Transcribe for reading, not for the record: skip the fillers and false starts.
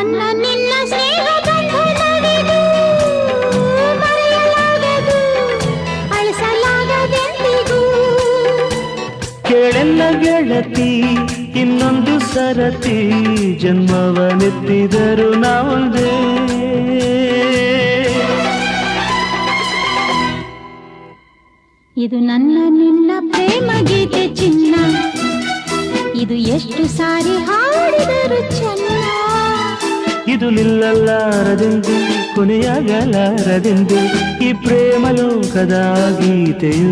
ನನ್ನ ನಿನ್ನ ಸ್ನೇಹ ಬಂಧನವಿದು ಮರೆಯಲಾಗದು ಅಳಿಸಲಾಗದೆಂದಿಗೂ. ಕೇಳೆಲ್ಲ ಗೆಳತಿ ಇನ್ನೊಂದು ಸರತಿ ಜನ್ಮವನೆತ್ತಿದರು ನಾವೊಂದೇ. ಇದು ನನ್ನ ನಿನ್ನ ಪ್ರೇಮ ಗೀತೆ ಚಿನ್ನ, ಇದು ಎಷ್ಟು ಸಾರಿ ಹಾಡಿದರು ಚೆನ್ನ. ಇದು ನಿಲ್ಲಲಾರದೆಂದು ಕೊನೆಯಾಗಲಾರದೆಂದು ಈ ಪ್ರೇಮ ಲೋಕದ ಗೀತೆಯು.